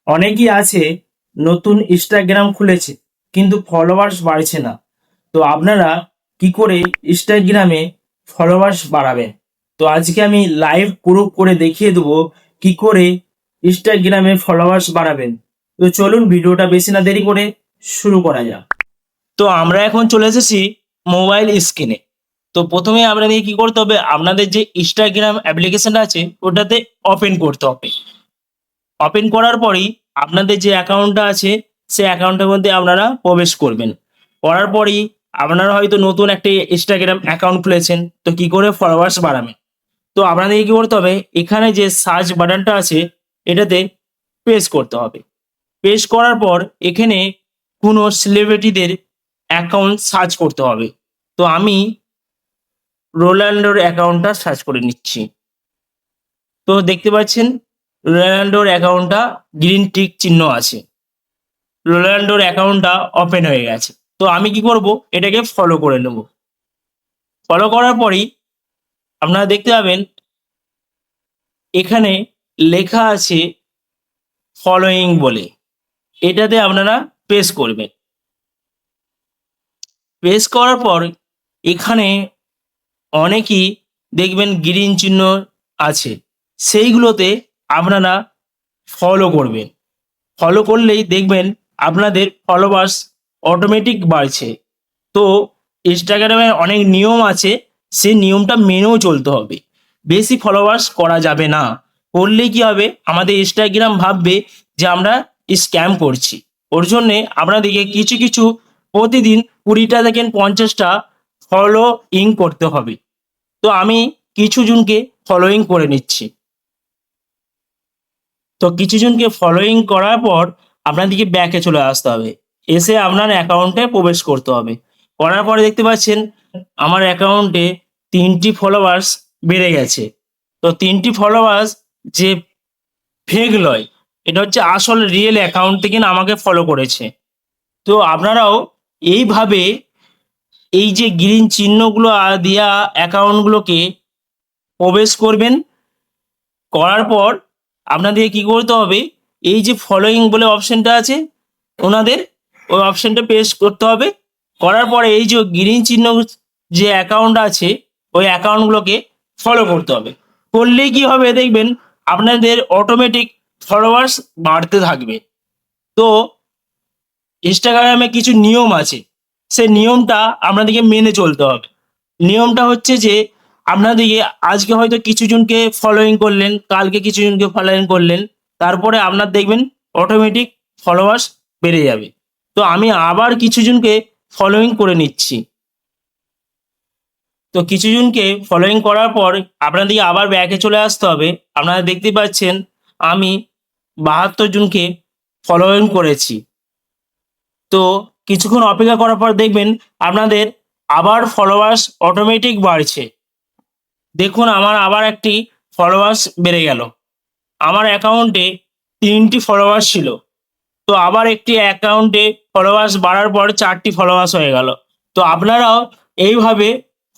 অনেকেই আছে নতুন ইনস্টাগ্রাম খুলেছে কিন্তু ফলোয়ার্স বাড়ছে না। তো আপনারা কি করে ইনস্টাগ্রামে ফলোয়ার্স বাড়াবেন? তো আজকে আমি লাইভ প্রুফ করে দেখিয়ে দেবো কি করে ইনস্টাগ্রামে ফলোয়ার্স বাড়াবেন। তো চলুন ভিডিওটা বেশি না দেরি করে শুরু করা যাক। তো আমরা এখন চলে এসেছি মোবাইল স্ক্রিনে। তো প্রথমে আপনাদের কি করতে হবে, আপনাদের যে ইনস্টাগ্রাম অ্যাপ্লিকেশনটা আছে ওটাতে ওপেন করতে হবে। ওপেন করার পরেই আপনাদের যে অ্যাকাউন্টটা আছে সেই অ্যাকাউন্টের মধ্যে আপনারা প্রবেশ করবেন। করার পরেই আপনারা হয়তো নতুন একটি ইনস্টাগ্রাম অ্যাকাউন্ট খুলেছেন, তো কি করে ফলোয়ার্স বাড়াবেন? তো আপনাদেরকে কি করতে হবে, এখানে যে সার্চ বাটনটা আছে এটাতে প্রেস করতে হবে। প্রেস করার পর এখানে কোনো সেলিব্রিটিদের অ্যাকাউন্ট সার্চ করতে হবে। তো আমি রোনাল্ডোর অ্যাকাউন্টটা সার্চ করে নিচ্ছি। তো দেখতে পাচ্ছেন রোনাল্ডোর অ্যাকাউন্টটা গ্রিন টিক চিহ্ন আছে। রোনাল্ডোর অ্যাকাউন্টটা ওপেন হয়ে গেছে। তো আমি কি করব, এটাকে ফলো করে নেব। ফলো করার পরেই আপনারা দেখতে পাবেন এখানে লেখা আছে ফলোয়িং বলে, এটাতে আপনারা প্রেস করবেন। প্রেস করার পর এখানে অনেকই দেখবেন গ্রিন চিহ্ন আছে, সেইগুলোতে আপনারা ফলো করবেন। ফলো করলেই দেখবেন আপনাদের ফলোয়ার্স অটোমেটিক বাড়ছে। তো ইনস্টাগ্রামে অনেক নিয়ম আছে, সেই নিয়মটা মেনেও চলতে হবে। বেশি ফলোয়ার্স করা যাবে না, করলে কি হবে আমাদের ইনস্টাগ্রাম ভাববে যে আমরা স্ক্যাম করছি। ওর জন্যে আপনাদেরকে কিছু কিছু প্রতিদিন 20টা থেকে 50টা ফলোইং করতে হবে। তো আমি কিছু জনকে ফলোইং করে নিচ্ছি। তো কিছু জনকে ফলোইং করার পর আপনাদেরকে ব্যাকে চলে আসতে হবে, এসে আপনার অ্যাকাউন্টে প্রবেশ করতে হবে। করার পরে দেখতে পাচ্ছেন আমার অ্যাকাউন্টে 3টি ফলোয়ার্স বেড়ে গেছে। তো 3টি ফলোয়ার্স যে ফেক নয়, এটা হচ্ছে আসল রিয়েল অ্যাকাউন্ট থেকে না আমাকে ফলো করেছে। তো আপনারাও এইভাবে এই যে গ্রিন চিহ্নগুলো দেওয়া অ্যাকাউন্টগুলোকে প্রবেশ করবেন। করার পর আপনাদের কি করতে হবে, এই যে ফলোয়িং বলে অপশনটা আছে ওনাদের ওই অপশনটা প্রেস করতে হবে। করার পরে এই যে গ্রিন চিহ্ন যে অ্যাকাউন্ট আছে ওই অ্যাকাউন্টগুলোকে ফলো করতে হবে। করলেই কি হবে দেখবেন আপনাদের অটোমেটিক ফলোয়ার্স বাড়তে থাকবে। তো ইনস্টাগ্রামে কিছু নিয়ম আছে, সেই নিয়মটা আপনাদেরকে মেনে চলতে হবে। নিয়মটা হচ্ছে যে আপনাদেরকে আজকে হয়তো কিছু জনকে ফলোইং করলেন, কালকে কিছু জনকে ফলোইং করলেন, তারপরে আপনার দেখবেন অটোমেটিক ফলোয়ার্স বেড়ে যাবে। তো আমি আবার কিছু জনকে ফলোইং করে নিচ্ছি। তো কিছু জনকে ফলোইং করার পর আপনাদেরকে আবার ব্যাকে চলে আসতে হবে। আপনারা দেখতে পাচ্ছেন আমি 72 জনকে ফলোইং করেছি। তো কিছুক্ষণ অপেক্ষা করার পর দেখবেন আপনাদের আবার ফলোয়ার্স অটোমেটিক বাড়ছে। দেখুন আমার আবার একটি ফলোয়ার্স বেড়ে গেল। আমার অ্যাকাউন্টে 3টি ফলোয়ার্স ছিল, তো আবার একটি অ্যাকাউন্টে ফলোয়ার্স বাড়ার পর 4টি ফলোয়ার্স হয়ে গেল। তো আপনারাও এইভাবে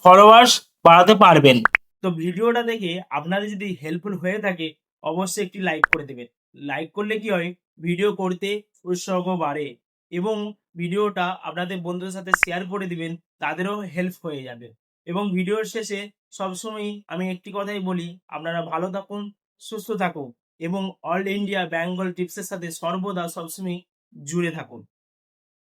ফলোয়ার্স বাড়াতে পারবেন। তো ভিডিওটা দেখে আপনাদের যদি হেল্পফুল হয়ে থাকে অবশ্যই একটি লাইক করে দেবেন। লাইক করলে কি হয়, ভিডিও করতে উৎসাহ বাড়ে এবং ভিডিওটা আপনাদের বন্ধুদের সাথে শেয়ার করে দিবেন, তাদেরও হেল্প হয়ে যাবে। এবং ভিডিওর শেষে সবসময় আমি একটি কথাই বলি, আপনারা ভালো থাকুন, সুস্থ থাকুন এবং অল ইন্ডিয়া বেঙ্গল টিপসের সাথে সর্বদা সবসময় জুড়ে থাকুন।